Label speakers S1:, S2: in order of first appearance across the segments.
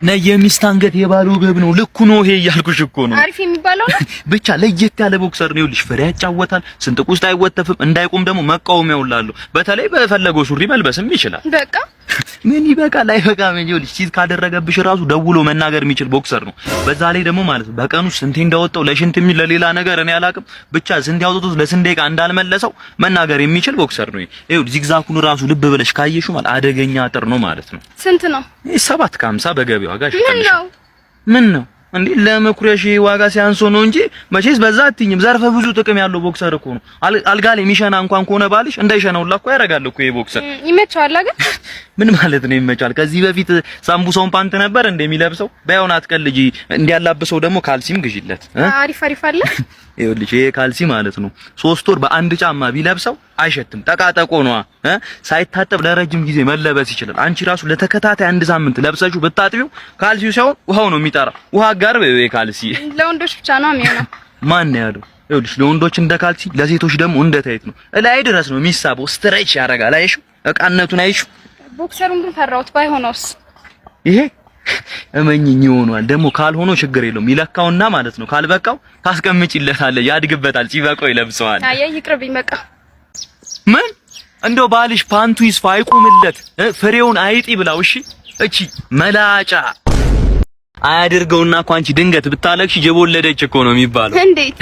S1: የሚስት አንገት የባሉ ገብ ነው ልኩ ነው ይሄ እያልኩሽ እኮ ነው
S2: አሪፍ የሚባለው
S1: ብቻ ለየት ያለ ቦክሰር ነው ልጅ ፍሬ ያጫወታል ስንጥቅ ውስጥ አይወተፍም እንዳይቆም ደግሞ መቃወሚያው ላለው በተለይ በፈለገው ሱሪ መልበስም ይችላል
S2: በቃ
S1: ምን ይበቃል አይበቃም እንጂ ልጅ ሲት ካደረገብሽ ራሱ ደውሎ መናገር የሚችል ቦክሰር ነው በዛ ላይ ደግሞ ማለት በቀኑ ስንቴ እንዳወጣው ለሽንት የሚል ለሌላ ነገር እኔ አላቅም ብቻ ስንት ያወጡት ለስንት ደቂቃ እንዳልመለሰው መናገር የሚችል ቦክሰር ነው ይሄው ዚግዛኩን ራሱ ልብ ብለሽ ካየሽው ማለት አደገኛ አጥር ነው ማለት ነው
S2: ስንት ነው
S1: 750 በገቢው ዋጋሽ
S2: ምን ነው
S1: እንዴ ለመኩሪያሽ ዋጋ ሲያንሶ ነው እንጂ መቼስ በዛ አትኝም ዘርፈ ብዙ ጥቅም ያለው ቦክሰር እኮ ነው አልጋ ላይ ሚሸና እንኳን ከሆነ ባልሽ እንዳይሸናውላ እኮ ያረጋል እኮ ይሄ ቦክሰር
S2: ይመቻል አይደል
S1: ምን ማለት ነው ይመቻል ከዚህ በፊት ሳምቡሳውን ፓንት ነበር እንደሚለብሰው ባይሆን አትቀልጂ እንዲያላብሰው ደግሞ ካልሲም ግዢለት
S2: አሪፍ አለ
S1: ይኸውልሽ ይሄ ካልሲ ማለት ነው 3 ወር በአንድ ጫማ ቢለብሰው አይሸትም ጠቃጠቆ ነው ሳይታጠብ ለረጅም ጊዜ መለበስ ይችላል አንቺ ራሱ ለተከታታይ አንድ ሳምንት ለብሰሽው ብታጥቢው ካልሲው ሳይሆን ውሃው ነው የሚጠራ ውሃ ጋር በይ ካልሲ
S2: ለወንዶች ብቻ ነው የሚሆነው
S1: ማን ያለው ይኸውልሽ ለወንዶች እንደ ካልሲ ለሴቶች ደግሞ እንደ ታይት ነው ላይ ድረስ ነው የሚሳበው ስትሬች ያረጋል አይሽው እቃነቱን አይሽው
S2: ቦክሰሩን ግን ፈራውት ባይሆነውስ
S1: ይሄ እመኝኝ ይሆናል ደግሞ ካልሆነ ችግር የለውም ይለካውና ማለት ነው ካልበቃው ታስቀምጪለታለህ ያድግበታል ሲበቃው ይለብሰዋል
S2: አይ ይቅርብኝ በቃ
S1: ምን እንደው ባልሽ ፓንቱ ይስፋ አይቆምለት ፍሬውን አይጢ ብላው እሺ እቺ መላጫ አያድርገውና እኮ አንቺ ድንገት ብታለቅሽ ጀቦለደች እኮ ነው የሚባለው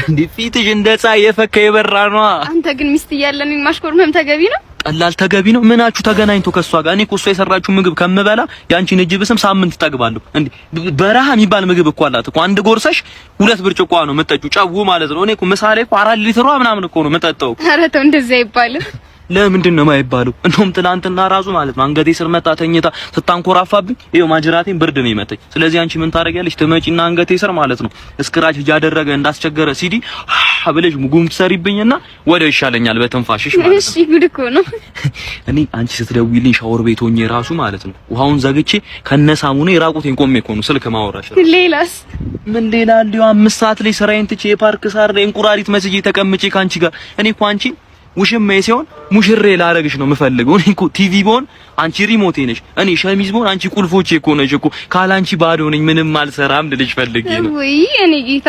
S1: እንዴ ፊትሽ እንደ ፀሐይ የፈካ የበራ ነው
S2: አንተ ግን ሚስት እያለን ማሽኮርመም ተገቢ ነው
S1: ቀላል ተገቢ ነው ምናችሁ ተገናኝቶ ከሷ ጋር እኔ እኮ እሷ የሰራችው ምግብ ከምበላ ያንቺን እጅ ብስም ሳምንት ተግባለሁ እንዴ በረሃ የሚባል ምግብ እኮ አላት እኮ አንድ ጎርሰሽ 2 ብርጭቆ ነው መጠጩ ጫው ማለት ነው እኔ እኮ ምሳሌ እኮ 4 ሊትሯ ምናምን እኮ ነው መጠጣው
S2: ኧረ ተው እንደዛ አይባልም
S1: ለምንድን ነው የማይባለው እንደውም ትናንትና ራሱ ማለት ነው አንገቴ ስር መጣ ተኝታ ስታንኮራፋብኝ ይሄው ማጅራቴን ብርድ ነው ይመጣኝ ስለዚህ አንቺ ምን ታረጊያለሽ ትመጪና አንገቴ ስር ማለት ነው እስክራች ያደረገ እንዳስቸገረ ሲዲ አብለሽ ሙጉም ትሰሪብኝና ወዲያው ይሻለኛል በትንፋሽሽ ማለት ነው
S2: እሺ ጉድ እኮ ነው
S1: እኔ አንቺ ስትደውይልኝ ሻወር ቤት ሆኜ ራሱ ማለት ነው ውሃውን ዘግቼ ከነሳሙኔ ራቁቴን ቆሜ እኮ ነው ስልክ ማወራሽ
S2: ሌላስ ምን
S1: ሌላ አለው 5 ሰዓት ላይ ስራዬን ትቼ የፓርክ ሳር ላይ እንቁራሪት መስዬ ተቀምጬ ካንቺ ጋር እኔ እኮ አንቺ ውሽማዬ ሲሆን ሙሽሬ ላረግሽ ነው የምፈልገው እኔ እኮ ቲቪ ቦን አንቺ ሪሞቴ ነሽ እኔ ሸሚዝ ቦን አንቺ ቁልፎቼ እኮ ነሽ እኮ ካላንቺ ባዶ ነኝ ምንም አልሰራም ልልሽ ፈልጌ ነው
S2: ወይ እኔ ጌታ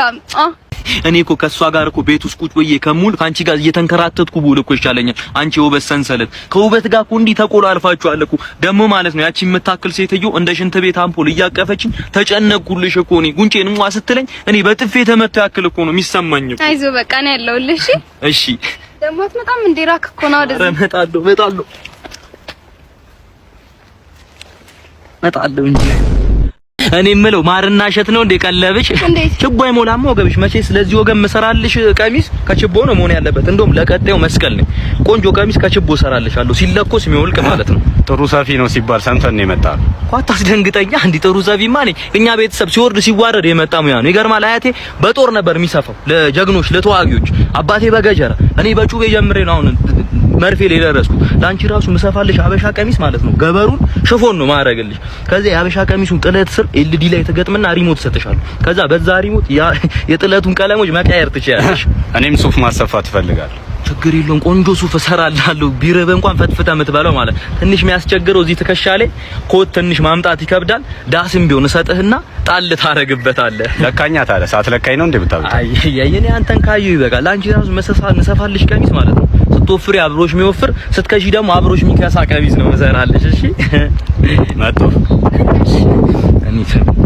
S1: እኔ እኮ ከሷ ጋር እኮ ቤት ውስጥ ቁጭ ብዬ ከሙል ካንቺ ጋር እየተንከራተትኩ ብውል እኮ ይሻለኛል አንቺ ውበት ሰንሰለት ከውበት ጋር እኮ እንዲህ ተቆላልፋችኋል እኮ ደግሞ ማለት ነው ያቺ የምታክል ሴትዮ እንደ ሽንት ቤት አምፖል እያቀፈችኝ ተጨነቅኩልሽ እኮ እኔ ጉንጬን እንዋ ስትለኝ እኔ በጥፌ ተመታ ያክል እኮ ነው የሚሰማኝ
S2: አይዞህ በቃ ነው ያለውልሽ
S1: እሺ
S2: ደግሞ አትመጣም እንዴ ራክ እኮ ነው ወደዚህ እመጣለሁ እንጂ እኔ የምለው ማርና እሸት ነው እንደ ቀለብሽ ችቦ አይሞላም ወገብሽ መቼ ስለዚህ ወገብ መሰራልሽ ቀሚስ ከችቦ ነው መሆን ያለበት እንደውም ለቀጣዩ መስቀል ነው ቆንጆ ቀሚስ ከችቦ ሰራልሻለሁ ሲለኮስ የሚወልቅ ማለት ነው
S3: ጥሩ ሰፊ ነው ሲባል ሰምተን ነው የመጣው
S1: ቋት አስደንግጠኛ እንዴ ጥሩ ሰፊማ ነኝ እኛ ቤተሰብ ሲወርድ ሲዋረድ የመጣ ሙያ ነው ይገርማል አያቴ በጦር ነበር የሚሰፋው ለጀግኖች ለተዋጊዎች አባቴ በገጀራ እኔ በጩቤ ጀምሬ ነው አሁን መርፌ ላይ ደረስኩ ላንቺ ራሱ መሰፋልሽ አበሻ ቀሚስ ማለት ነው ገበሩን ሽፎን ነው ማረግልሽ ከዛ የአበሻ ቀሚሱን ጥለት ስር ኤልዲ ላይ ተገጥምና ሪሞት ሰጥሻለሁ ከዛ በዛ ሪሞት የጥለቱን ቀለሞች መቀየር ትችያለሽ
S3: እኔም ሱፍ ማሰፋት እፈልጋለሁ
S1: ችግር የለውም ቆንጆ ሱፍ እሰራላለሁ ቢረበ እንኳን ፈትፍታ የምትበለው ማለት ትንሽ የሚያስቸግረው እዚህ ትከሻ ላይ ኮት ትንሽ ማምጣት ይከብዳል ዳስም ቢሆን ሰጥህና ጣል ታረግበታለህ
S3: ለካኛ ታለ ሳትለካኝ ነው እንዴ ብታውቅ
S1: አይ የኔ አንተን ካዩ ይበቃል ላንቺ ራሱ መሰፋልሽ ቀሚስ ማለት ነው ስትወፍሪ አብሮሽ የሚወፍር ስትከሺ ደግሞ አብሮሽ የሚከሳ ቀሚስ ነው መሰራልሽ እሺ
S3: መጥቶ
S1: እኔ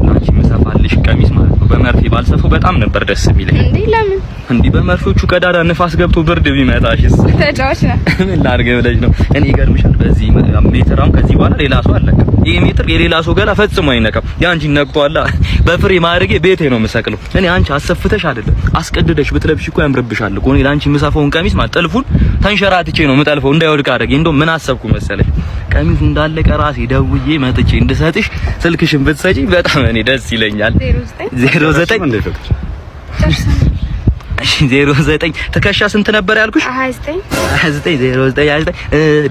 S1: ላንቺ መሰፋልሽ ቀሚስ ማለት ነው በመርፌ ባልሰፈው በጣም ነበር ደስ የሚለኝ
S2: እንዴ ለምን
S1: እንዴ በመርፌዎቹ ቀዳዳ ንፋስ ገብቶ ብርድ ቢመታሽስ
S2: ተጫዋች ነው
S1: ምን ላድርግ ብለሽ ነው እኔ ይገርምሻል በዚህ ሜትራውን ከዚህ በኋላ ሌላ ሰው አለቀም ይሄ ሜትር የሌላ ሰው ገላ ፈጽሞ አይነካም ያንቺ ነክቷላ በፍሬ ማድረጌ ቤቴ ነው የምሰቅለው እኔ አንቺ አሰፍተሽ አይደለም አስቀድደሽ ብትለብሽ እኮ ያምርብሻል እኮ እኔ ላንቺ የምሰፋውን ቀሚስ ማጠልፉን ተንሸራትቼ ነው የምጠልፈው እንዳይወድቅ አደረገ እንደው ምን አሰብኩ መሰለሽ ቀሚሱ እንዳለቀ ራሴ ደውዬ መጥቼ እንድሰጥሽ ስልክሽን ብትሰጪ በጣም እኔ ደስ ይለኛል 09 09 ትከሻ ስንት ነበር ያልኩሽ 29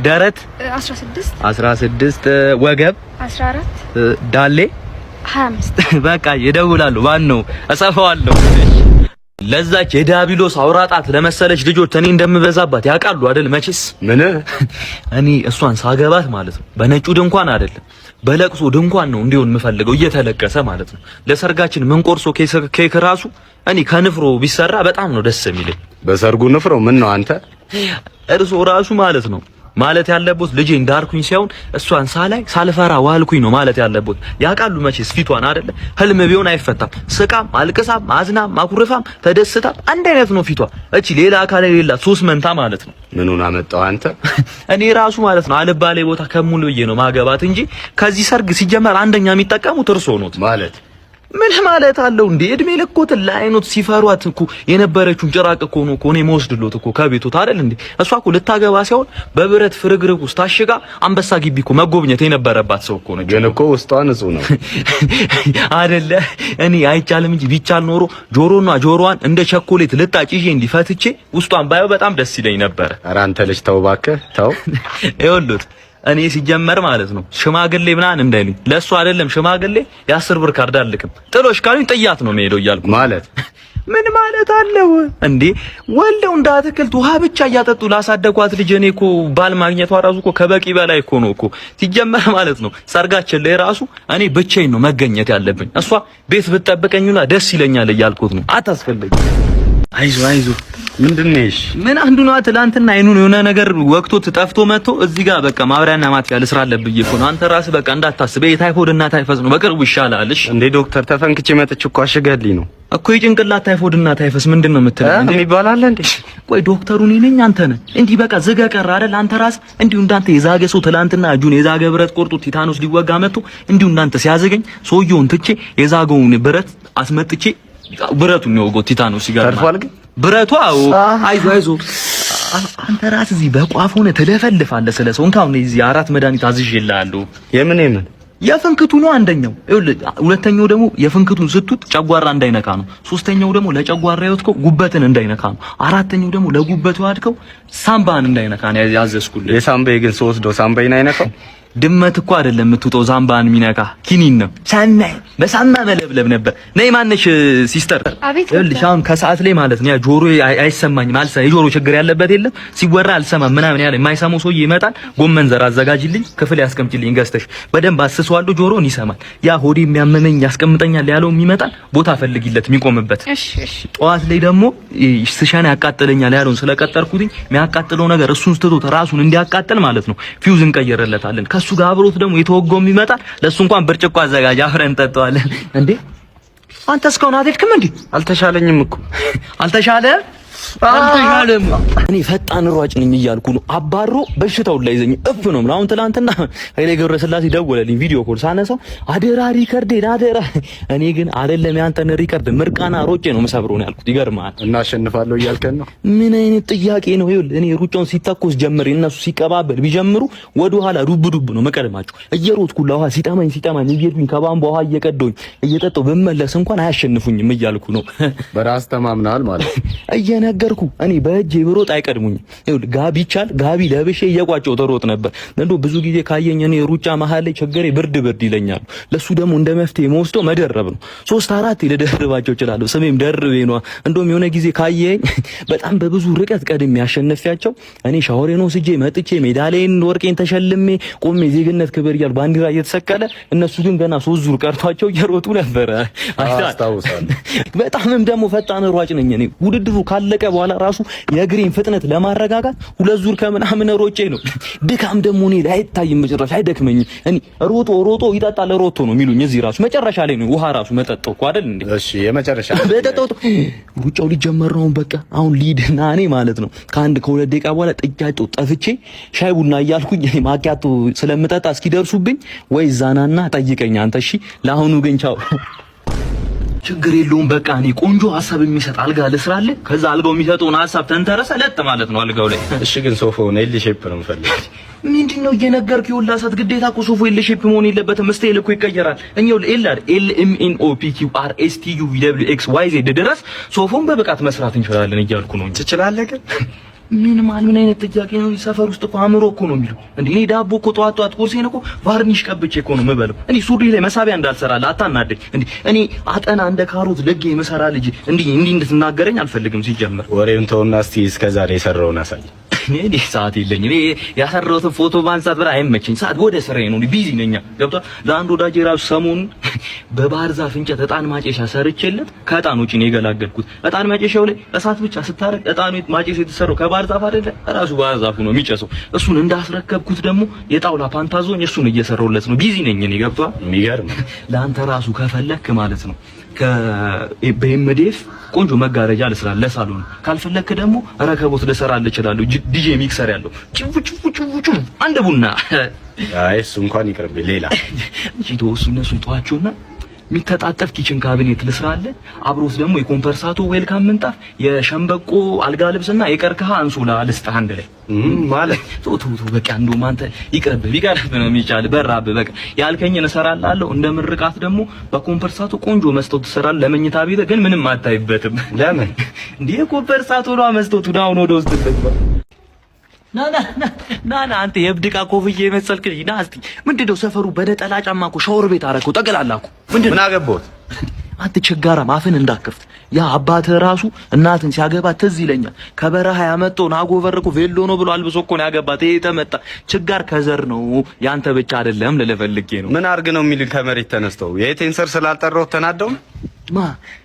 S1: ደረት 16 ወገብ
S2: 14
S1: ዳሌ
S2: 25
S1: በቃ ይደውላሉ ማን ነው እሰፋዋለሁ
S2: ለዛች የዳቢሎስ አውራጣት ለመሰለች ልጆች እኔ እንደምበዛባት ያውቃሉ አይደል? መቼስ
S3: ምን
S2: እኔ እሷን ሳገባት ማለት ነው በነጩ ድንኳን አይደለም በለቅሶ ድንኳን ነው እንዲሆን የምፈልገው እየተለቀሰ ማለት ነው። ለሰርጋችን ምን ቆርሶ ኬክ ራሱ እኔ ከንፍሮ ቢሰራ በጣም ነው ደስ የሚለኝ።
S3: በሰርጉ ንፍሮ ምን ነው አንተ
S2: እርሶ ራሱ ማለት ነው ማለት ያለበት ልጄ እንዳርኩኝ ሳይሆን እሷን ሳላይ ሳልፈራ ዋልኩኝ ነው ማለት ያለበት። ያውቃሉ መቼስ ፊቷን አይደለ ህልም ቢሆን አይፈታም። ስቃም አልቅሳም አዝናም ማኩረፋም ተደስታም አንድ አይነት ነው ፊቷ። እቺ ሌላ አካል የሌላት ሶስት መንታ ማለት ነው።
S3: ምኑን አመጣው አንተ?
S2: እኔ ራሱ ማለት ነው አልባሌ ቦታ ከሙሉ ብዬ ነው ማገባት እንጂ ከዚህ ሰርግ ሲጀመር አንደኛ የሚጠቀሙት እርሶ ነው
S3: ማለት
S2: ምን ማለት አለው እንዴ? እድሜ ልኮት ለአይኖት ሲፈሯት እኮ የነበረችውን ጭራቅ እኮ ነው እኔ መወስድሎት እኮ ከቤቱት አይደል እንዴ? እሷ እኮ ልታገባ ሲሆን በብረት ፍርግርግ ውስጥ ታሽጋ አንበሳ ግቢ እኮ መጎብኘት የነበረባት ሰው እኮ ነው።
S3: ግን እኮ ውስጧ ንጹህ ነው
S2: አይደለ? እኔ አይቻልም እንጂ ቢቻል ኖሮ ጆሮና ጆሮዋን እንደ ቸኮሌት ልጣጭ እንዲፈትቼ ውስጧን ባየው በጣም ደስ ይለኝ ነበር።
S3: ኧረ አንተ ልጅ ተው እባክህ ተው።
S2: ይኸውልህ እኔ ሲጀመር ማለት ነው ሽማግሌ ምናምን እንዳይሉኝ ለሱ አይደለም ሽማግሌ የ10 ብር ካርድ አልልክም። ጥሎሽ ካሉኝ ጥያት ነው የምሄደው እያልኩ
S3: ማለት
S2: ምን ማለት አለው እንዴ? ወልደው እንዳትክልት ውሃ ብቻ እያጠጡ ላሳደጓት ልጅ እኔ እኮ ባል ማግኘቷ ራሱ እኮ ከበቂ በላይ እኮ ነው እኮ ሲጀመር ማለት ነው። ሰርጋችን ላይ ራሱ እኔ ብቻዬን ነው መገኘት ያለብኝ። እሷ ቤት ብትጠብቀኝና ደስ ይለኛል እያልኩት ነው። አታስፈልግ አይዞ
S3: ምንድነሽ?
S2: ምን አንዱ ነው ትላንትና አይኑን የሆነ ነገር ወቅቶት ጠፍቶ መጥቶ እዚህ ጋር በቃ ማብሪያና ማጥፊያ ልስራ አለብኝ እኮ ነው። አንተ ራስህ በቃ እንዳታስብ የታይፎድ እና ታይፈስ ነው በቅርቡ ይሻላልሽ
S3: እንዴ ዶክተር ተፈንክቼ መጥቼ እኮ አሽገልኝ ነው
S2: እኮ የጭንቅላት ታይፎድ እና ታይፈስ ምንድነው የምትለው
S3: እንዴ ይባላል እንዴ?
S2: ቆይ ዶክተሩ እኔ ነኝ አንተ ነህ? እንዲህ በቃ ዝጋ ቀረ አይደል? አንተ ራስህ እንዲሁ እንዳንተ የዛገ ሰው ትላንትና እጁን የዛገ ብረት ቆርጦ ቲታኖስ ሊወጋ መጥቶ እንዲሁ እንዳንተ ሲያዘገኝ ሰውየውን ትቼ የዛገውን ብረት አስመጥቼ ብረቱን ነው ወጎ ቲታኖስ ይጋርማል ብረቱ። አዎ አይዞ አንተ ራስህ እዚህ በቋፍ ሆነ ተደፈልፋለህ። ስለሰው እንካውን እዚህ 4 መድኃኒት አዝዤልሃለሁ።
S3: የምን
S2: የፍንክቱ ነው አንደኛው። ሁለተኛው ደግሞ የፍንክቱን ስትውጥ ጨጓራ እንዳይነካ ነው። ሶስተኛው ደግሞ ለጨጓራ ያወጥከው ጉበትን እንዳይነካ ነው። አራተኛው ደግሞ ለጉበቱ ያወጥከው ሳምባን እንዳይነካ ነው ያዘዝኩልህ።
S3: የሳምባዬ ግን ስወስደው ሳምባዬን አይነካው?
S2: ድመት እኮ አይደለም የምትውጠው ዛምባን የሚነካ ኪኒን ነው። ሳናይ በሳማ መለብለብ ነበር። ነይ ማነሽ ሲስተር? ይኸውልሽ አሁን ከሰዓት ላይ ማለት ነው ያ ጆሮ አይሰማኝም የጆሮ ችግር ያለበት የለም ሲወራ አልሰማም ምናምን ያለ የማይሰማው ሰውዬ ይመጣል። ጎመን ዘር አዘጋጅልኝ ክፍል ያስቀምጪልኝ ገዝተሽ በደንብ አስሰዋለሁ። ጆሮን ይሰማል። ያ ሆዴ የሚያመመኝ ያስቀምጠኛል ያለው ይመጣል። ቦታ ፈልጊለት የሚቆምበት።
S4: እሺ
S2: ጠዋት ላይ ደግሞ ስሻና ያቃጥለኛል ያለውን ስለቀጠርኩትኝ የሚያቃጥለው ነገር እሱን ስትቶት ራሱን እንዲያቃጥል ማለት ነው ፊውዝ እንቀይርለታለን። እሱ ጋር አብሮት ደግሞ የተወጎም ይመጣል። ለሱ እንኳን ብርጭቆ አዘጋጅ አፍረን እንጠጣዋለን። እንዴ አንተ እስካሁን አትሄድክም እንዴ?
S3: አልተሻለኝም እኮ
S2: አልተሻለም። እኔ ፈጣን ሯጭ ነኝ እያልኩ ነው። አባሮ በሽታውን ላይ ይዘኝ እፍ ነው። አሁን ትላንትና ኃይሌ ገብረስላሴ ደወለልኝ ቪዲዮ ኮል ሳነሳው አደራ ሪከርዴን አደራ። እኔ ግን አይደለም ያንተን ሪከርድ ምርቃና ሮጬ ነው መሰብሮ ነው ያልኩት። ይገርማል።
S3: እና አሸንፋለሁ እያልከን ነው?
S2: ምን አይነት ጥያቄ ነው? ይኸውልህ እኔ ሩጫውን ሲተኮስ ጀምሬ እነሱ ሲቀባበል ቢጀምሩ ወደ ኋላ ዱብ ነው መቀደማቸው። እየሮጥኩ ለውሃ ሲጠማኝ እየሄድኩኝ ከባንቧ ውሃ እየቀደውኝ እየጠጣሁ ብመለስ እንኳን አያሸንፉኝም እያልኩ ነው።
S3: በራስ ተማምናል ማለት
S2: ነገርኩ። እኔ በእጄ ብሮጥ አይቀድሙኝም። ይኸውልህ ጋቢ ለብሼ እየቋጨው ተሮጥ ነበር። እንደው ብዙ ጊዜ ካየኝ እኔ ሩጫ መሀል ላይ ችግሬ ብርድ ይለኛል። ለሱ ደግሞ እንደ መፍትሄ መወስደው መደረብ ነው። 3-4 ልደርባቸው እችላለሁ። ስሜም ደርቤ ነው። እንደውም የሆነ ጊዜ ካየኝ በጣም በብዙ ርቀት ቀድሜ ያሸነፊያቸው እኔ ሻወሬን ወስጄ መጥቼ ሜዳሊያን ወርቄን ተሸልሜ ቆሜ ዜግነት ክብር እያል ባንዲራ እየተሰቀለ እነሱ ግን ገና 3 ዙር ቀርቷቸው እየሮጡ ነበረ።
S3: አስታውሳለሁ።
S2: በጣምም ደግሞ ፈጣን ሯጭ ነኝ እኔ። ውድድሩ ካለቀ በኋላ ራሱ የእግሬን ፍጥነት ለማረጋጋት 2 ዙር ከምናምን ሮጬ ነው። ድካም ደግሞ እኔ ላይ አይታይም፣ መጨረሻ አይደክመኝም። እኔ ሮጦ ይጠጣል ሮጦ ነው የሚሉኝ። እዚህ ራሱ መጨረሻ ላይ ነው ውሃ ራሱ መጠጣው እኮ አይደል እንዴ?
S3: እሺ የመጨረሻ
S2: በጠጣው ሩጫው ሊጀመር ነው። በቃ አሁን ሊድና እኔ ማለት ነው ከ1-2 ደቂቃ በኋላ ጥጃቸው ጠፍቼ ሻይ ቡና እያልኩኝ ማኪያቶ ስለምጠጣ እስኪደርሱብኝ ወይ ዛናና ጠይቀኝ አንተ። እሺ ለአሁኑ ግን ቻው። ችግር የለውም። በቃ እኔ ቆንጆ ሀሳብ የሚሰጥ አልጋ ልስራልህ። ከዛ አልጋው የሚሰጠውን ሀሳብ ተንተረሰ ለጥ ማለት ነው አልጋው ላይ።
S3: እሺ ግን ሶፋውን ኤል ሼፕ ነው የምፈልገው።
S2: ምንድነው እየነገርክ ይውላ ሰዓት ግዴታ እኮ ሶፋው ኤል ሼፕ መሆን የለበትም። ስታይል እኮ ይቀየራል። እኛው ኤል ኤም ኤን ኦ ፒ ኪው አር ኤስ ቲ ዩ ቪ ደብሊው ኤክስ ዋይ ዜድ ድረስ ሶፋውን በብቃት መስራት እንችላለን እያልኩ ነው።
S3: ትችላለህ ግን
S2: ምን አይነት ጥያቄ ነው? ሰፈር ውስጥ እኮ አእምሮ እኮ ነው የሚለው እንዴ። እኔ ዳቦ እኮ ጧት ቁርሴን እኮ ቫርኒሽ ቀብቼ እኮ ነው የምበለው። እኔ ሱሪ ላይ መሳቢያ እንዳልሰራልህ አታናደኝ እንዴ። እኔ አጠና እንደ ካሮት ለጌ የምሰራ ልጅ እንዲህ እንድትናገረኝ አልፈልግም። ሲጀመር
S3: ወሬውን ተውና እስቲ እስከዛሬ የሰራውን አሳይ።
S2: እኔ ሰዓት የለኝም። እኔ ያሰራሁትን ፎቶ ማንሳት በላይ አይመቸኝ። ሰዓት ወደ ስራዬ ነው፣ ቢዚ ነኝ። ገብቷል። ለአንድ ወዳጄ ራሱ ሰሞኑን በባህር ዛፍ እንጨት እጣን ማጨሻ ሰርቼለት ከእጣን ውጪ ነው የገላገልኩት። እጣን ማጨሻው ላይ እሳት ብቻ ስታረግ እጣኑ ማጨሻ የተሰራው ከባህር ዛፍ አይደለ? ራሱ ባህር ዛፉ ነው የሚጨሰው። እሱን እንዳስረከብኩት ደግሞ የጣውላ ፓንታዞን እሱን እየሰራሁለት ነው። ቢዚ ነኝ እኔ። ገብቷል።
S3: የሚገርም
S2: ለአንተ ራሱ ከፈለክ ማለት ነው በኤምዲኤፍ ቆንጆ መጋረጃ ልስራ ለሳሎን። ካልፈለክ ደግሞ ረከቦት ልሰራልህ እችላለሁ። ዲጄ ሚክሰር ያለው ጭው አንድ ቡና።
S3: አይ እሱ እንኳን ይቅርብኝ። ሌላ
S2: እሱ እነሱ ይተዋቸውና የሚተጣጠፍ ኪችን ካቢኔት ልስራልህ። አብሮት ደግሞ የኮምፐርሳቶ ዌልካም ምንጣፍ፣ የሸምበቆ አልጋ ልብስና የቀርከሃ አንሶላ ልስጥህ አንድ ላይ
S3: ማለት
S2: ቶቶ በቃ እንደውም አንተ ይቅርብህ ነው የሚቻል። በራብህ በቃ ያልከኝን እሰራልሃለሁ። እንደ ምርቃት ደግሞ በኮምፐርሳቶ ቆንጆ መስታወት ትሰራለህ ለመኝታ ቤት፣ ግን ምንም አታይበትም።
S3: ለምን
S2: እንዴ? ኮምፐርሳቶ ነው መስታወቱ ነው ወደ ውስጥ ልትገባ። ና አንተ የብድቃ ኮፍዬ የመሰልክ ልጅ ና እስቲ። ምንድነው ሰፈሩ በነጠላ ጫማ እኮ ሻወር ቤት አደረገው ጠቅላላ እኮ። ምን አገባሁት? አንተ ችጋራ ማፈን እንዳከፍት። ያ አባትህ ራሱ እናትን ሲያገባ ትዝ ይለኛል። ከበረሃ ያመጣውን አጎበር እኮ ቬሎ ነው ብሎ አልብሶ እኮ ነው ያገባት። ይሄ ተመጣ ችጋር ከዘር ነው ያንተ ብቻ አይደለም ልልህ ፈልጌ ነው።
S3: ምን አርግ ነው የሚል ከመሬት ተነስተው የቴን ሰር ስላልጠራው ተናደው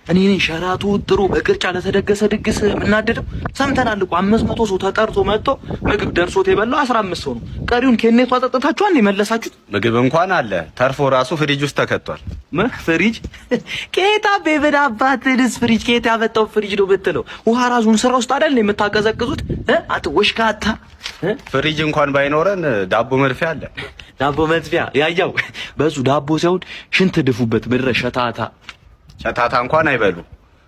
S2: እኔ ነኝ ሸራቱ ጥሩ በቅርጫ ለተደገሰ ድግስ የምናደደው። ሰምተናል እኮ 500 ሰው ተጠርቶ መጥቶ ምግብ ደርሶት የበላው 15 ሰው ነው። ቀሪውን ከኔቷ አጠጥታችኋል የመለሳችሁት።
S3: ምግብ እንኳን አለ ተርፎ ራሱ ፍሪጅ ውስጥ ተከቷል።
S2: ፍሪጅ ኬታ በበዳባት ድስ ፍሪጅ ኬታ ያመጣው ፍሪጅ ነው ብትለው ውሃ ራሱን ስራ ውስጥ አይደል የምታቀዘቅዙት? አትወሽካታ።
S3: ፍሪጅ እንኳን ባይኖረን ዳቦ መድፊያ አለ።
S2: ዳቦ መድፊያ ያያው በሱ ዳቦ ሳይሆን ሽንት ድፉበት። ምድረ ሸታታ
S3: ሸታታ እንኳን አይበሉ።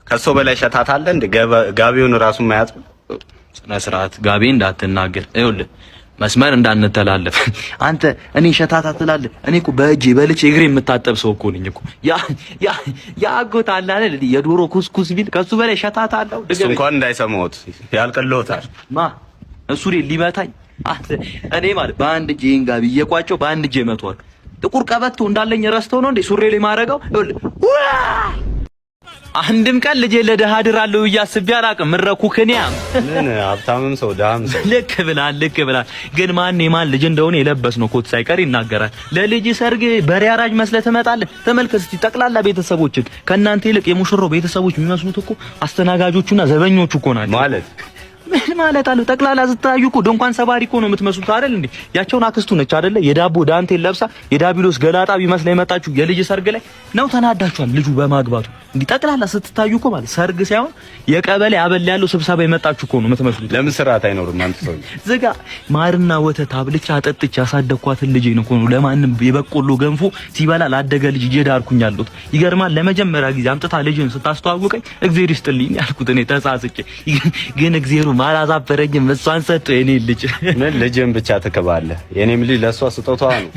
S3: ከሶ በላይ ሸታታ አለ እንደ ጋቢውን ራሱን ማያጥብ።
S2: ስነ ስርዓት ጋቢ እንዳትናገር። ይኸውልህ መስመር እንዳንተላለፍ። አንተ እኔ ሸታታ ትላለህ። እኔ እኮ በእጄ በልቼ እግሬ የምታጠብ ሰው እኮ ነኝ እኮ። ያ አጎት አለ አይደል የዶሮ ኩስኩስ ቢል ከሱ በላይ ሸታታ አለው።
S3: እሱ እንኳን እንዳይሰማዎት ያልቀለውታል።
S2: እሱ ሊመታኝ እኔ ማለት በአንድ እጄ ጋቢ እየቋጨው በአንድ እጄ መቷል። ጥቁር ቀበቶ እንዳለኝ ረስተው ነው እንዴ ሱሬ ላይ ማረጋው? አንድም ቀን ልጄ ለደሃ ድራለሁ እያስቤ አላውቅም። ምረኩክኒያ
S3: ምን ሀብታምም ሰው ደሃም ሰው
S2: ልክ ብላል። ግን ማን የማን ልጅ እንደሆነ የለበስነው ኮት ሳይቀር ይናገራል። ለልጅ ሰርግ በሬ አራጅ መስለህ ትመጣለህ። ተመልከት እስቲ ጠቅላላ ቤተሰቦችን ከእናንተ ይልቅ የሙሽራው ቤተሰቦች የሚመስሉት እኮ አስተናጋጆቹና ዘበኞቹ እኮ ናቸው።
S3: ማለት
S2: ምን ማለት አለው? ጠቅላላ ስታዩ እኮ ድንኳን ሰባሪ እኮ ነው የምትመስሉት አይደል እንዴ? ያቸውን አክስቱ ነች አይደለ? የዳቦ ዳንቴል ለብሳ የዳቢሎስ ገላጣ ቢመስል የመጣችሁ የልጅ ሰርግ ላይ ነው። ተናዳችኋል ልጁ በማግባቱ። እንዴ ጠቅላላ ስትታዩ እኮ ማለት ሰርግ ሳይሆን የቀበሌ አበል ያለው ስብሰባ የመጣችሁ እኮ ነው የምትመስሉት።
S3: ለምን ስርዓት አይኖርም? አንተ ሰው
S2: ዝጋ። ማርና ወተት አብልቻ አጠጥቻ ያሳደኳትን ልጄ ነው እኮ ለማንም የበቆሎ ገንፎ ሲበላ ላደገ ልጅ እየዳርኩኝ ያለሁት። ይገርማል። ለመጀመሪያ ጊዜ አምጥታ ልጅን ስታስተዋውቀኝ እግዚአብሔር ይስጥልኝ ያልኩት እኔ ተሳስቼ፣ ግን እግዚአብሔር ማላዛፈረኝም እሷን ሰጥቶ የኔ ልጅ
S3: ምን ልጅን ብቻ ትክባለህ? የኔም ልጅ ለሷ ስጦታ ነው።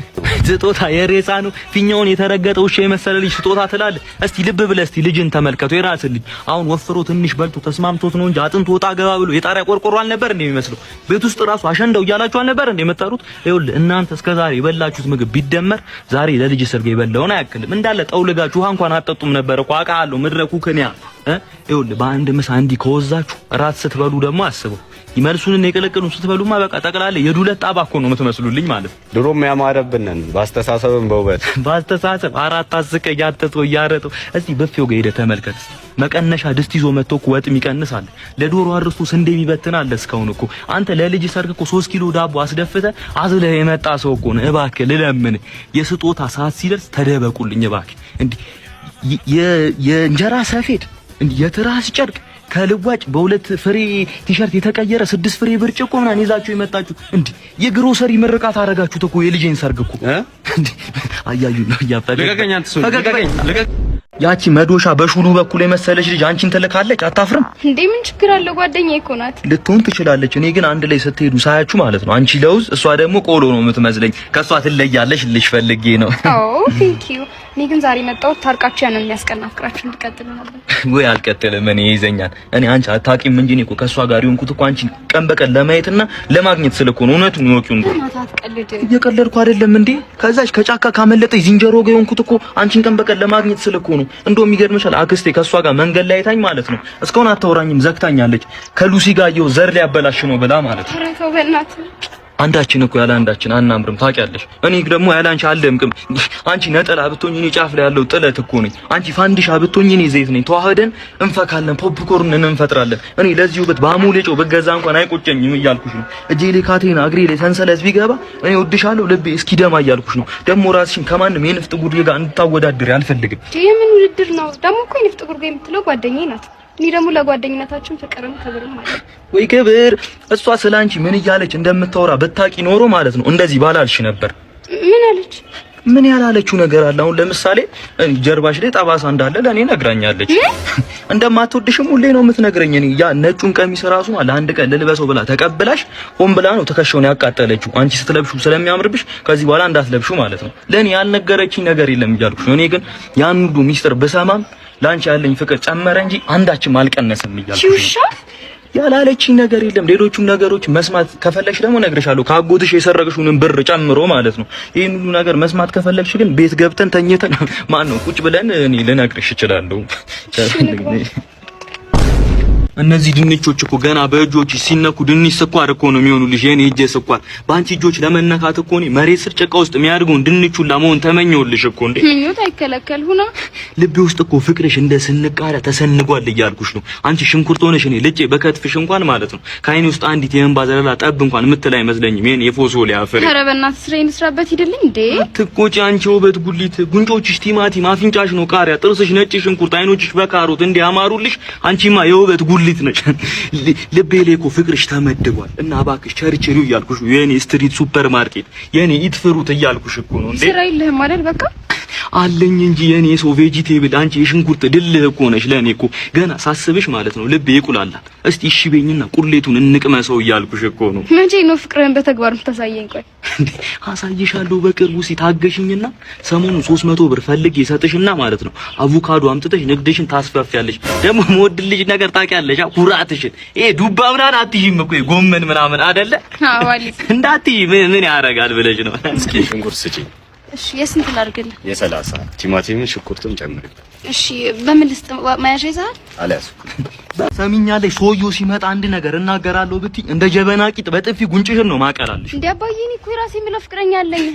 S2: ስጦታ የሬሳ ነው። ፊኛውን የተረገጠ ውሻ የመሰለ ልጅ ስጦታ ትላለህ? እስቲ ልብ ብለህ እስቲ ልጅን ተመልከቱ። የራስህ ልጅ አሁን ወፍሮ ትንሽ በልቶ ተስማምቶት ነው እንጂ አጥንት ወጣ ገባ ብሎ የጣሪያ ቆርቆሮ አልነበር እንዴ የሚመስለው? ቤት ውስጥ ራሱ አሸንደው እያላችሁ አልነበር እንዴ የምትጠሩት? ይኸውልህ እናንተ እስከዛሬ የበላችሁት ምግብ ቢደመር ዛሬ ለልጅ ሰርግ የበላውን አያክልም። እንዳለ ጠውልጋችሁ ውሃ እንኳን አጠጡም ነበር እኮ አውቃለሁ። ምድረኩ ከኒያ ይኸውልህ በአንድ ምሳ እንዲህ ከወዛችሁ እራት ስትበሉ ደግሞ አስበው። ይመልሱን የቀለቀሉን ስትበሉማ በቃ ጠቅላላ የዱለት ጣባ እኮ ነው የምትመስሉልኝ ማለት ነው።
S3: ድሮም ያማረብነን ባስተሳሰብም በውበት
S2: ባስተሳሰብ አራት አስቀኝ አጥቶ ያረጠው። እስቲ በፊው ጋር ሄደህ ተመልከት። መቀነሻ ድስት ይዞ መጥቶ እኮ ወጥ የሚቀንሳል። ለዶሮ አርስቶ ስንዴ የሚበትናል። እስካሁን እኮ አንተ ለልጅ ሰርግ እኮ 3 ኪሎ ዳቦ አስደፍተህ አዝለህ የመጣ ሰው እኮ ነው። እባክህ ልለምን፣ የስጦታ ሰዓት ሲደርስ ተደበቁልኝ እባክህ። እንዴ የእንጀራ ሰፌድ እንዴ የትራስ ጨርቅ ከልዋጭ በሁለት ፍሬ ቲሸርት የተቀየረ 6 ፍሬ ብርጭቆ ምናምን ይዛችሁ የመጣችሁ እንዴ የግሮሰሪ ምርቃት አረጋችሁት እኮ የልጄን ሰርግ እኮ እንዴ አያዩ ነው ያፈለ
S3: ለቀቀኝ አንተ ሰው ለቀቀኝ።
S2: ያቺ መዶሻ በሹሉ በኩል የመሰለች ልጅ አንቺን ትልካለች። አታፍርም እንዴ?
S4: ምን ችግር አለ? ጓደኛዬ እኮ ናት።
S2: ልትሆን ትችላለች። እኔ ግን አንድ ላይ ስትሄዱ ሳያችሁ ማለት ነው አንቺ ለውዝ እሷ ደግሞ ቆሎ ነው የምትመስለኝ። ከሷ ትለያለሽ ልሽ ፈልጌ ነው።
S4: ኦ ቴንክ ዩ። እኔ ግን ዛሬ መጣሁት ታርቃችሁ ያንን የሚያስቀና ፍቅራችሁ እንድትቀጥሉ ነበር።
S2: ወይ አልቀጥልም። እኔ ይዘኛል። እኔ አንቺ አታውቂም እንጂ እኔ እኮ ከሷ ጋር የሆንኩት እኮ አንቺን ቀን በቀን ለማየትና ለማግኘት ስለኮ ነው። እውነቱን ወቂው እንዴ እየቀለድኩ አይደለም እንዴ። ከዛች ከጫካ ካመለጠኝ ዝንጀሮ ጋር የሆንኩት እኮ አንቺን ቀን በቀን ለማግኘት ስለኮ ነው። እንደውም ይገርምሻል አክስቴ ከሷ ጋር መንገድ ላይ አይታኝ ማለት ነው እስካሁን አታወራኝም፣ ዘግታኛለች። ከሉሲ ጋር ይኸው ዘር ሊያበላሽ ነው ብላ ማለት ነው።
S4: ኧረ ተው በእናትህ።
S2: አንዳችን እኮ ያለ አንዳችን አናምርም ታውቂያለሽ። እኔ ደግሞ ያለ አንቺ አልደምቅም። አንቺ ነጠላ ብትሆኚ እኔ ጫፍ ላይ ያለው ጥለት እኮ ነኝ። አንቺ ፋንዲሻ ብትሆኚ እኔ ዘይት ነኝ። ተዋህደን እንፈካለን፣ ፖፕኮርን እንፈጥራለን። እኔ ለዚህ ውበት በአሞሌ ጨው በገዛ እንኳን አይቆጨኝም እያልኩሽ ነው። እጄ ላይ ካቴና እግሬ ላይ ሰንሰለት ቢገባ እኔ ወድሻለሁ ልቤ እስኪደማ እያልኩሽ ነው። ደግሞ ራስሽን ከማንም የንፍጥ ጉድ ጋር እንድታወዳድሪ አልፈልግም።
S4: የምን ውድድር ነው ደግሞ? እኮ የንፍጥ ጉድ የምትለው ጓደኛዬ ናት። እኔ ደግሞ ለጓደኝነታችን ፍቅርም ክብርም አለ።
S2: ወይ ክብር! እሷ ስላንቺ ምን እያለች እንደምታወራ በታቂ ኖሮ ማለት ነው እንደዚህ ባላልሽ ነበር።
S4: ምን አለች?
S2: ምን ያላለችው ነገር አለ? አሁን ለምሳሌ ጀርባሽ ላይ ጠባሳ እንዳለ ለኔ ነግራኛለች። እንደማትወድሽም ሁሌ ነው የምትነግረኝ። እኔ ያ ነጩን ቀሚስ ራሱ ለአንድ ቀን ልልበሰው ብላ ተቀብላሽ ሆን ብላ ነው ትከሻውን ያቃጠለችው። አንቺ ስትለብሹ ስለሚያምርብሽ ከዚህ በኋላ እንዳትለብሹ ማለት ነው። ለኔ ያልነገረችኝ ነገር የለም እያልኩሽ ነው። እኔ ግን ያን ሁሉ ሚስጥር ብሰማም ላንቺ ያለኝ ፍቅር ጨመረ እንጂ አንዳችም አልቀነሰም እያልኩሽ ነው። ያላለችኝ ነገር የለም። ሌሎቹም ነገሮች መስማት ከፈለግሽ ደግሞ ነግርሻለሁ። ካጎትሽ የሰረቅሽውን ብር ጨምሮ ማለት ነው። ይሄን ሁሉ ነገር መስማት ከፈለግሽ ግን ቤት ገብተን ተኝተን ማን ነው ቁጭ ብለን እኔ ልነግርሽ እችላለሁ። እነዚህ ድንቾች እኮ ገና በእጆች ሲነኩ ድንች ስኳር እኮ ነው የሚሆኑልሽ። የኔ እጄ ስኳር በአንቺ እጆች ለመነካት እኮ ነው መሬት ስር ጭቃ ውስጥ የሚያድገውን ድንቹን ለመሆን ተመኘውልሽ እኮ እንዴ።
S4: ምኞት አይከለከል ሁና
S2: ልቤ ውስጥ እኮ ፍቅርሽ እንደ ስንቃራ ተሰንጓል እያልኩሽ ነው። አንቺ ሽንኩርት ሆነሽ እኔ ልጬ በከትፍሽ እንኳን ማለት ነው ከአይኔ ውስጥ አንዲት የእንባ ዘለላ ጠብ እንኳን የምትል አይመስለኝም። የኔ የፎሶሊያ ፍሬ።
S4: ኧረ በእናትህ ስራዬን ስራበት ሂድልኝ እንዴ።
S2: አትቆጪ አንቺ ውበት ጉሊት። ጉንጮችሽ ቲማቲም፣ አፍንጫሽ ነው ቃሪያ፣ ጥርስሽ ነጭ ሽንኩርት፣ አይኖችሽ በካሮት እንዲያማሩልሽ አንቺማ የውበት ጉሊት ነች። ልቤ ላይ እኮ ፍቅርሽ ተመድቧል እና እባክሽ ቸርችሪው እያልኩሽ ነው። የኔ ስትሪት ሱፐር ማርኬት የኔ ኢትፍሩት እያልኩሽ እኮ ነው። እንዴ
S4: ስራ የለህም አይደል? በቃ
S2: አለኝ እንጂ የኔ ሰው ቬጂቴብል አንቺ የሽንኩርት ድልህ እኮ ነሽ። ለኔ እኮ ገና ሳስብሽ ማለት ነው ልቤ ይቁላላል። እስቲ እሺ በይኝና ቁሌቱን እንቅመሰው እያልኩሽ እኮ ነው።
S4: መቼ ነው ፍቅርህን በተግባር የምታሳየኝ? ቆይ
S2: አሳይሻለሁ በቅርቡ ሲታገሽኝና ሰሞኑን 300 ብር ፈልጌ ሰጥሽና ማለት ነው አቮካዶ አምጥተሽ ንግድሽን ታስፋፊያለሽ። ደግሞ የምወድልሽ ነገር ታውቂያለሽ፣ ኩራትሽን። ይሄ ዱባ ምናምን አትይም እኮ ጎመን ምናምን አይደለ?
S4: አዎ አሊስ
S2: እንዳትይ ምን ያደርጋል ብለሽ ነው።
S3: እስኪ ሽንኩርት ስጪኝ።
S4: እሺ የስንት ላድርግልህ?
S3: የ30 ቲማቲምን ሽንኩርቱን ጨምሪ።
S4: እሺ በምን ልስጥ? መያዣ ይዘሃል?
S3: አልያዝኩም።
S2: ሰሚኛለሽ? ሰውዬው ሲመጣ አንድ ነገር እናገራለሁ ብትይ እንደ ጀበና ቂጥ በጥፊ ጉንጭሽን ነው ማቀላልሽ።
S4: እንዴ አባዬ እኔ እኮ የራሴ የምለው ፍቅረኛ አለኝ።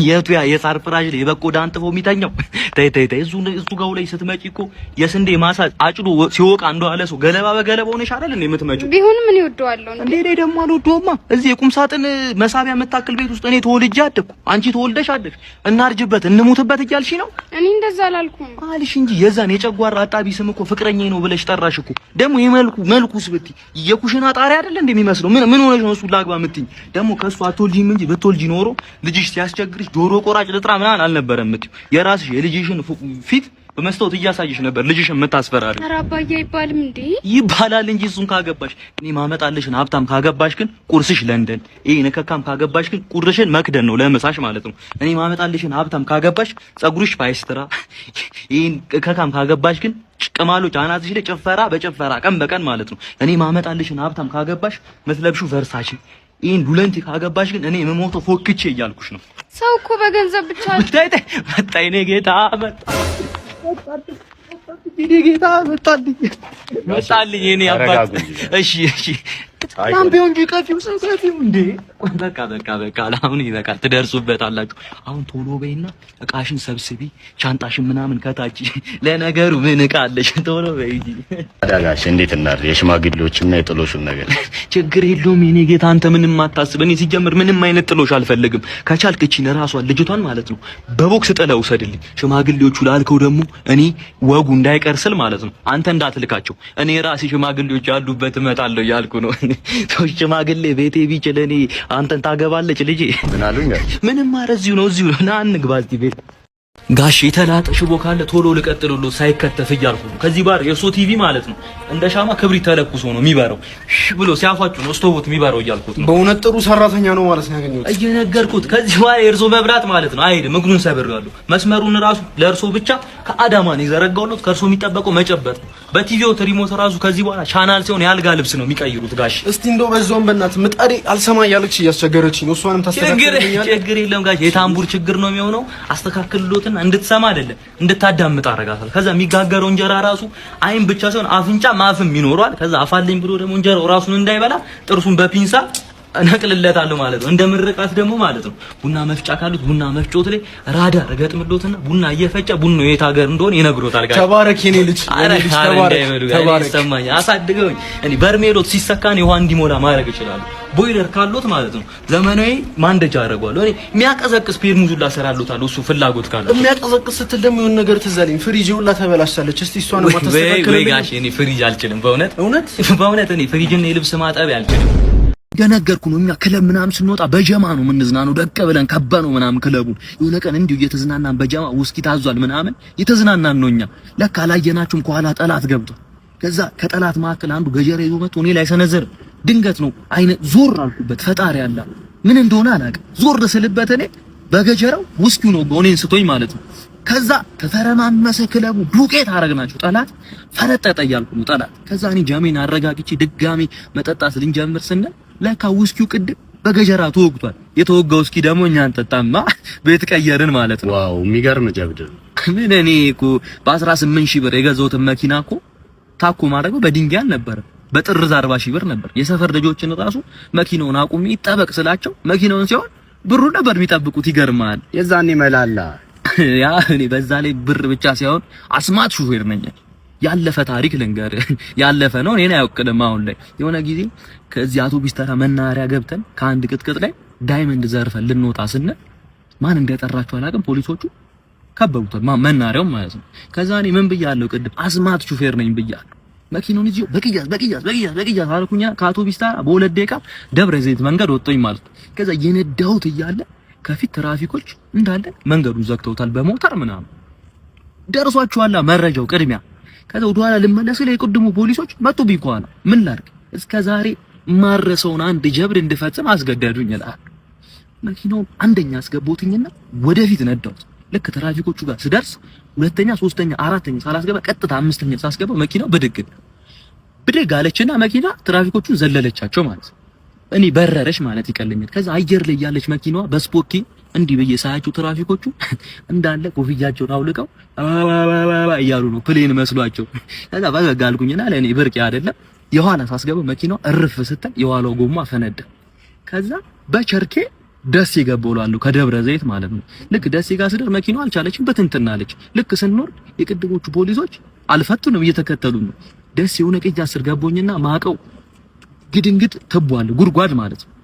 S2: የቱ ያ የሳር ፍራሽ ላይ የበቆዳ አንጥፎ የሚተኛው? ተይ እሱ ጋው ላይ ስትመጪ እኮ የስንዴ ማሳ አጭዶ ሲወቃ እንደዋለ ሰው ገለባ በገለባ ሆነሽ አይደል እንዴ የምትመጪው?
S4: ቢሆንም እኔ እወደዋለሁ።
S2: እንዴ ደግሞ አልወደውማ። እዚህ የቁም ሳጥን መሳቢያ የምታክል ቤት ውስጥ እኔ ተወልጄ አደግኩ፣ አንቺ ተወልደሽ አደግሽ። እናርጅበት እንሙትበት እያልሽ ነው?
S4: እኔ እንደዛ አላልኩም
S2: አልሽ እንጂ የዛን የጨጓራ አጣቢ ስም እኮ ፍቅረኛዬ ነው ብለሽ ጠራሽ እኮ። ደግሞ መልኩስ ብትይ የኩሽና ጣሪያ አይደል እንደሚመስለው? ምን ሆነሽ ነው እሱ ላግባ የምትይኝ? ደግሞ ከሱ አትወልጂም እንጂ ብትወልጂ ኖሮ ልጅሽ ሲያስቸግርሽ ጆሮ ቆራጭ ልጥራ ምናምን አልነበረም የምትይው። የራስሽ የልጅሽን ፊት በመስታወት እያሳየሽ ነበር ልጅሽን የምታስፈራሪ።
S4: ኧረ አባዬ አይባልም እንዴ?
S2: ይባላል እንጂ እሱን ካገባሽ። እኔ ማመጣልሽን ሀብታም ካገባሽ ግን ቁርስሽ ለንደን፣ ይሄ ነከካም ካገባሽ ግን ቁርሽን መክደን ነው ለምሳሽ ማለት ነው። እኔ ማመጣልሽን ሀብታም ካገባሽ ጸጉርሽ ፓይስትራ፣ ይሄን ከካም ካገባሽ ግን ቅማሎች አናትሽ ላይ ጭፈራ በጭፈራ ቀን በቀን ማለት ነው። እኔ ማመጣልሽን ሀብታም ካገባሽ መስለብሹ ቨርሳች፣ ይሄን ዱለንቲ ካገባሽ ግን እኔ የምሞተው ፎክቼ እያልኩሽ ነው።
S4: ሰው እኮ በገንዘብ ብቻ
S2: መጣ እኔ ጌታ መጣልኝ የኔ አባት። እሺ ታምቢው እንጂ ከፊው ሰፊው እንዴ። በቃ አሁን ይበቃል፣ ትደርሱበታላችሁ። አሁን ቶሎ በይና እቃሽን ሰብስቢ፣ ሻንጣሽን ምናምን ከታች። ለነገሩ ምን እቃ አለሽ? ቶሎ በይ እንጂ
S3: አዳጋሽ። እንዴት እናድር? የሽማግሌዎችና የጥሎሹን ነገር
S2: ችግር የለውም የኔ ጌታ፣ አንተ ምንም አታስብ። እኔ ሲጀምር ምንም አይነት ጥሎሽ አልፈልግም። ከቻልክ እቺን ራሷን ልጅቷን ማለት ነው በቦክስ ጥለው ውሰድልኝ። ሽማግሌዎቹ ላልከው ደግሞ እኔ ወጉ እንዳይቀር ስል ማለት ነው አንተ እንዳትልካቸው፣ እኔ ራሴ ሽማግሌዎች ያሉበት እመጣለሁ እያልኩ ነው። ሽማግሌ ቤቴ ቢችል እኔ አንተን ታገባለች ልጄ።
S3: ምን አሉኝ?
S2: ምንም ኧረ እዚሁ ነው ና እንግባ እስቲ ቤት ጋሽ የተላጠ ሽቦ ካለ ቶሎ ልቀጥልሎ ሳይከተፍ እያልኩ ነው። ከዚህ ባር የእርሶ ቲቪ ማለት ነው እንደ ሻማ ክብሪት ተለኩሶ ነው የሚበራው ብሎ ሲያፋችሁ ነው ስቶቡት የሚበራው እያልኩት ነው።
S5: በእውነት ጥሩ ሰራተኛ ነው ማለት ነው ያገኘሁት
S2: እየነገርኩት። ከዚህ ባር የእርሶ መብራት ማለት ነው አይደል ምግኑን ሰብሬዋለሁ። መስመሩን ራሱ ለእርሶ ብቻ ከአዳማ ነው የዘረጋውለት። ከእርሶ የሚጠበቀው መጨበጥ ነው። በቲቪው ሪሞት ራሱ ከዚህ በኋላ ቻናል ሲሆን ያልጋ ልብስ ነው የሚቀይሩት። ጋሽ
S5: እስቲ እንደው በዛውም በእናትህ ምጣዴ አልሰማ እያለች እያስቸገረችኝ ነው። እሷንም ታስተካክልልኛለህ?
S2: ችግር የለም ጋሽ የታምቡር ችግር ነው የሚሆነው። አስተካክልሎትና እንድትሰማ አይደለም እንድታዳምጥ አረጋታል። ከዛ የሚጋገረው እንጀራ ራሱ አይን ብቻ ሳይሆን አፍንጫ ማፍም ይኖረዋል። ከዛ አፋልኝ ብሎ ደግሞ እንጀራው ራሱን እንዳይበላ ጥርሱን በፒንሳ እነቅልለታለሁ ማለት ነው። እንደ ምርቃት ደግሞ ማለት ነው ቡና መፍጫ ካሉት ቡና መፍጮት ላይ ራዳር ገጥምሎትና ቡና እየፈጨ ቡናው የት ሀገር እንደሆነ ይነግሮታል። ጋር
S5: ተባረክ የኔ ልጅ
S2: ተባረክ ሰማኝ አሳድገውኝ እኔ በርሜሎት ሲሰካን ውሃ እንዲሞላ ማድረግ ይችላል። ቦይለር ካሉት ማለት ነው ዘመናዊ ማንደጃ አደርገዋለሁ። እኔ የሚያቀዘቅስ ፔርሙዙላ ሰራሉታል። እሱ ፍላጎት ካለው
S5: የሚያቀዘቅስ ስትል ደግሞ የሆነ ነገር ትዝ አለኝ። ፍሪጅ ሁላ ተበላሽታለች። እስቲ እሷን ማስተካከል
S2: ወይ ጋሽ እኔ ፍሪጅ አልችልም በእውነት እኔ ፍሪጅና የልብስ ማጠቢያ አልችልም። ገነገርኩ ነው። እኛ ክለብ ምናምን ስንወጣ በጀማ ነው የምንዝናነው። ደቀ ብለን ከበነው ምናምን ክለቡን የሆነ ቀን እንዲሁ እየተዝናናን በጀማ ውስኪ ታዟል ምናምን እየተዝናናን ነው። እኛ ለካ አላየናችሁም። ከኋላ ጠላት ገብቶ ከዛ ከጠላት መካከል አንዱ ገጀራ ይዞ መጥቶ እኔ ላይ ሰነዘር። ድንገት ነው አይነ ዞር አልኩበት። ፈጣሪ ያለ ምን እንደሆነ አላውቅም። ዞር ስልበት እኔ በገጀራው ውስኪው ነው እኔን ስቶኝ ማለት ነው። ከዛ ተፈረማመሰ ክለቡ ዱቄት አረግናቸው። ጠላት ፈረጠጠ እያልኩ ነው ጠላት። ከዛ እኔ ጃሜን አረጋግቼ ድጋሚ መጠጣት ልንጀምር ስንል ለካ ውስኪው ቅድም በገጀራ ተወግቷል። የተወጋው ውስኪ ደግሞ እኛን ጠጣማ ቤት ቀየርን ማለት ነው።
S3: ዋው የሚገርም ጀብድ።
S2: ምን እኔ እኮ በ18000 ብር የገዛሁትን መኪና እኮ ታኮ ማድረገው በድንጋይ አልነበረ በጥርዝ 40000 ብር ነበር። የሰፈር ልጆችን ራሱ መኪናውን አቁሜ ይጠበቅ ስላቸው መኪናውን ሲሆን ብሩ ነበር የሚጠብቁት። ይገርማል።
S3: የዛኔ መላላ
S2: ያ እኔ በዛ ላይ ብር ብቻ ሳይሆን አስማት ሹፌር ነኝ። ያለፈ ታሪክ ልንገር። ያለፈ ነው እኔን አያውቅልም። አሁን ላይ የሆነ ጊዜ ከዚህ አውቶቢስ ተራ መናኸሪያ ገብተን ከአንድ ቅጥቅጥ ላይ ዳይመንድ ዘርፈን ልንወጣ ስንል ማን እንደጠራቸው አላውቅም። ፖሊሶቹ ከበቡታል መናኸሪያው ማለት ነው። ከዛ እኔ ምን ብያለሁ ቅድም አስማት ሹፌር ነኝ ብያለሁ። መኪናውን ይዤ በቅያስ አልኩኛ ከአውቶቢስ ተራ በሁለት ደቂቃ ደብረ ዘይት መንገድ ወጣሁኝ ማለት ነው። ከዛ የነዳሁት እያለ ከፊት ትራፊኮች እንዳለ መንገዱን ዘግተውታል በሞተር ምናምን ደርሷቸዋል መረጃው ቅድሚያ። ከዛ ወደኋላ ልመለስ ላይ የቅድሙ ፖሊሶች መጡብኝ ከኋላ። ምን ላድርግ እስከ ዛሬ ማረሰውን አንድ ጀብድ እንድፈጽም አስገደዱኝ እላለሁ። መኪናውን አንደኛ አስገቦትኝና ወደፊት ነዳሁት። ልክ ትራፊኮቹ ጋር ስደርስ ሁለተኛ ሶስተኛ አራተኛ ሳላስገባ ቀጥታ አምስተኛ ሳስገባ መኪናው ብድግ አለችና መኪና ትራፊኮቹን ዘለለቻቸው ማለት ነው። እኔ በረረሽ ማለት ይቀለኛል። ከዛ አየር ላይ ያለች መኪናዋ በስፖኪ እንዲህ በየሳያቸው ትራፊኮቹ እንዳለ ኮፍያቸውን አውልቀው እያሉ ነው ፕሌን መስሏቸው። ከዛ በቃ አልኩኝና ለኔ ብርቅ አይደለም የኋላ ሳስገባ መኪናዋ እርፍ ስትል የኋላው ጎማ ፈነዳ። ከዛ በቸርኬ ደስ ይገባውላሉ ከደብረ ዘይት ማለት ነው። ልክ ደስ ይጋስደር መኪናዋ አልቻለችም በትንትናለች። ልክ ስንወርድ የቅድሞቹ ፖሊሶች አልፈቱንም እየተከተሉ ነው። ደስ የሆነ ቅጅ አስር ገቦኝና ማቀው ግድንግድ ተቧል ጉድጓድ ማለት ነው።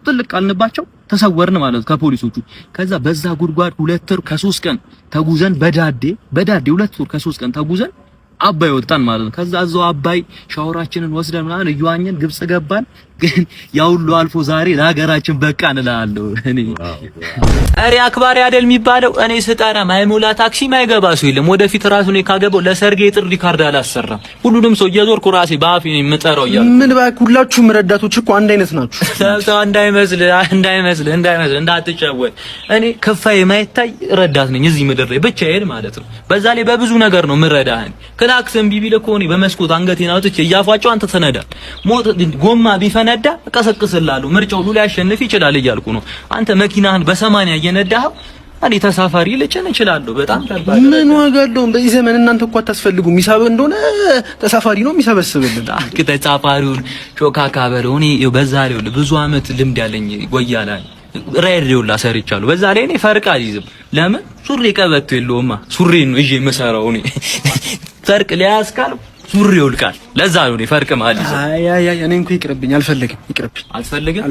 S2: ጥልቅ አልንባቸው ተሰወርን ማለት ነው ከፖሊሶቹ። ከዛ በዛ ጉድጓድ 2 ወር ከ3 ቀን ተጉዘን በዳዴ 2 ወር ከ3 ቀን ተጉዘን አባይ ወጣን ማለት ነው። ከዛ እዛው አባይ ሻወራችንን ወስደን ምናምን እየዋኘን ግብጽ ገባን። ግን ያው ሁሉ አልፎ ዛሬ ለሀገራችን በቃ እንላለሁ። እኔ አሬ አክባሪ አይደል የሚባለው። እኔ ስጠራ ማይሞላ ታክሲ ማይገባ ሰው የለም። ወደፊት ራሱ ነው ካገባው ለሰርጌ ጥሪ ካርድ አላሰራም። ሁሉንም ሰው እየዞርኩ ራሴ ባፊ ነው የምጠራው እያልኩ።
S5: ምን ባክ ሁላችሁም ረዳቶች እኮ አንድ አይነት ናችሁ።
S2: ሰው እንዳይመስል እንዳትጨወት። እኔ ከፋይ የማይታይ ረዳት ነኝ እዚህ ምድር ላይ ብቻዬን ማለት ነው። በዛ ላይ በብዙ ነገር ነው ምረዳህን። ክላክስም ቢቢል እኮ እኔ በመስኮት አንገቴን አውጥቼ እያፏቸው አንተ ተነዳል። ሞት ጎማ ቢፈነዳ እቀሰቅስልሃለሁ። ምርጫው ሁሉ ሊያሸንፍ ይችላል እያልኩ ነው። አንተ መኪናህን በ80 እየነዳኸው እኔ ተሳፋሪ ልጭን እችላለሁ። በጣም ተባለ።
S5: ምን ዋጋ አለው? በዚህ ዘመን እናንተ እኮ አታስፈልጉም። ሚሳብ እንደሆነ ተሳፋሪ ነው የሚሰበስብልን።
S2: ተሳፋሪውን ሾካካ በለው። እኔ በዛ ላይ ብዙ አመት ልምድ ያለኝ ጎያላ ሬዲዮ ላሰርቻለሁ። በዛ ላይ እኔ ፈርቅ አልይዝም። ለምን ሱሪ ቀበቶ የለውማ። ሱሪ ነው እጄ የምሰራው እኔ ፈርቅ ሊያስካል ሱሪ ይውልቃል። ለዛ ነው ፈርቅ ማለት ነው።
S5: አይ እኔ እንኳን ይቅርብኝ፣ አልፈልግም።
S2: አልፈልግም።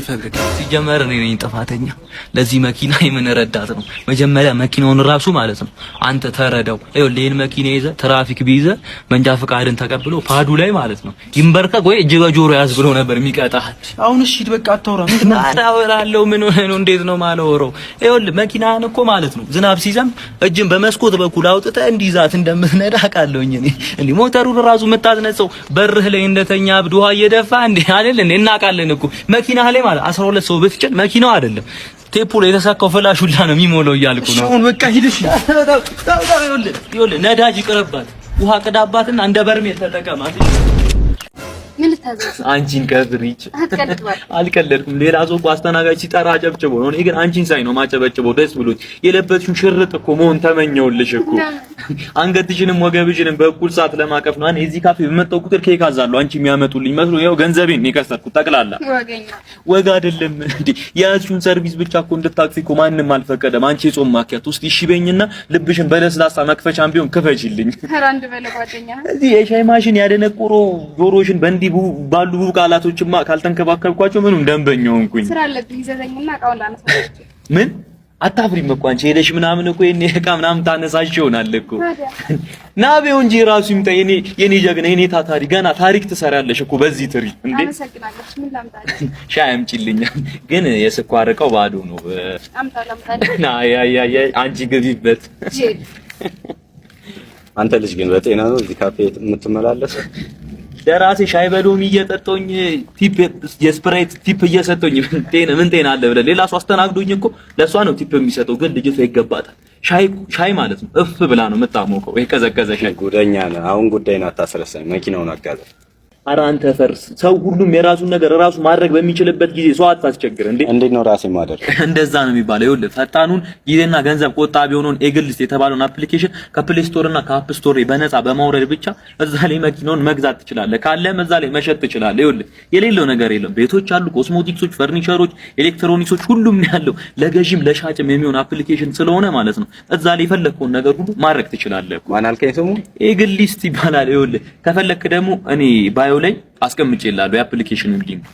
S2: ሲጀመር እኔ ነኝ ጥፋተኛ። ለዚህ መኪና የምን ረዳት ነው? መጀመሪያ መኪናውን ራሱ ማለት ነው አንተ ተረዳው። ይኸውልህ ይሄን መኪና ይዘህ ትራፊክ ቢይዘህ መንጃ ፈቃድን ተቀብሎ ፓዱ ላይ ማለት ነው ይንበርከክ ወይ እጅ በጆሮ ያዝ ብሎ ነበር የሚቀጣህ።
S5: አሁን እሺ በቃ አታውራ።
S2: አወራለሁ። ምን ሆነ ነው? እንዴት ነው ማለወረው? ይኸውልህ መኪናህን እኮ ማለት ነው ዝናብ ሲዘንብ እጅን በመስኮት በኩል አውጥተህ እንዲዛት እንደምትነዳ አውቃለሁኝ እኔ። እንዴ ሞተሩን ራሱ የምታስነጸው በርህ ላይ እንደተኛ አብድ ውሃ እየደፋ እንዴ አይደል እንዴ? እናውቃለን እኮ መኪናህ ላይ ማለት 12 ሰው ብትጭን መኪናው አይደለም ቴፖ ላይ የተሳካው ፍላሽ ሁላ ነው የሚሞላው እያልኩ ነው።
S5: አሁን በቃ ሂድሽ።
S2: ይኸውልህ ነዳጅ ይቅርባት፣ ውሃ ቅዳባትና እንደ በርሜል ተጠቀማት።
S4: ምን ልታዘዝ?
S2: አንቺን ከፍሪች አልቀለድኩም። ሌላ ሰው እኮ አስተናጋጅ ሲጠራ አጨብጭቦ ነው። እኔ ግን አንቺን ሳይ ነው ማጨበጭበው ደስ ብሎት። የለበትሽው ሽርጥ እኮ መሆን ተመኘውልሽ እኮ። አንገትሽንም ወገብሽንም በእኩል ሰዓት ለማቀፍ ነው። እኔ እዚህ ካፌ በመጣሁ ቁጥር ኬክ አዛለሁ። አንቺ የሚያመጡልኝ መስሎ ይኸው ገንዘቤን ነው የከሰርኩት ጠቅላላ። ወጋ አይደለም እንዴ? የያዝሽውን ሰርቪስ ብቻ እኮ እንድታቅፊ እኮ ማንም አልፈቀደም። አንቺ የጾም ማኪያት ውስጥ እሺ በይኝና ልብሽን በለስላሳ መክፈቻም ቢሆን ክፈችልኝ።
S4: ራንድ በለ ጓደኛ
S2: እዚህ የሻይ ማሽን ያደነቆሮ ጆሮሽን በእንዲህ ባሉ ቃላቶችማ ካልተንከባከብኳቸው ምንም ደንበኛው እንኩኝ።
S4: ስራ አለብኝ ዘዘኝና ቃውን ላነሳችሁ።
S2: ምን አታፍሪም እኮ አንቺ ሄደሽ ምናምን እኮ የኔ ዕቃ ምናምን ታነሳሽ ይሆናል እኮ ናቤው እንጂ ራሱ ይምጣ። የኔ ጀግና የኔ ታታሪ ገና ታሪክ ትሰራለሽ እኮ በዚህ ትሪ እንዴ።
S4: አመሰግናለሁ። ምን ላምጣልሽ?
S2: ሻይ አምጪልኝ። ግን የስኳር ዕቃው ባዶ ነው።
S4: አምጣልኝ።
S2: ና ያ አንቺ ግቢበት።
S3: አንተ ልጅ ግን በጤና ነው እዚህ ካፌ የምትመላለስ?
S2: ደራሴ ሻይ በሎሚ እየጠጣሁኝ ቲፕ የስፕራይት ቲፕ እየሰጠሁኝ ምን ጤና አለ ብለህ ሌላ ሰው አስተናግዶኝ እኮ ለሷ ነው ቲፕ የሚሰጠው። ግን ልጅቷ ይገባታል። ሻይ ማለት ነው እፍ ብላ ነው የምታሞቀው። የቀዘቀዘ ሻይ።
S3: ጉደኛ ነህ። አሁን ጉዳይን አታስረሳኝ። መኪናውን አጋዘ።
S2: ኧረ አንተ ፈርስ። ሰው ሁሉም የራሱን ነገር ራሱ ማድረግ በሚችልበት ጊዜ ሰው አታስቸግር እንዴ።
S3: እንዴት ነው ራሴ ማድረግ?
S2: እንደዛ ነው የሚባለው። ይኸውልህ ፈጣኑን ጊዜና ገንዘብ ቆጣቢ የሆነውን ኤግልስ የተባለውን አፕሊኬሽን ከፕሌይ ስቶር እና ከአፕ ስቶር በነፃ በማውረድ ብቻ እዛ ላይ መኪናውን መግዛት ትችላለህ። ካለም እዛ ላይ መሸጥ ትችላለህ። ይኸውልህ የሌለው ነገር የለም። ቤቶች አሉ፣ ኮስሞቲክሶች፣ ፈርኒቸሮች፣ ኤሌክትሮኒክሶች ሁሉም ነው ያለው። ለገዢም ለሻጭም የሚሆን አፕሊኬሽን ስለሆነ ማለት ነው እዛ ላይ የፈለግከውን ነገር ሁሉ ማድረግ ትችላለህ።
S3: ማን አልከኝ ስሙ?
S2: ኤግሊስት ይባላል። ይኸውልህ ከፈለክ ደግሞ እኔ ባዮ ላይ አስቀምጬልሃለሁ የአፕሊኬሽኑን ሊንክ።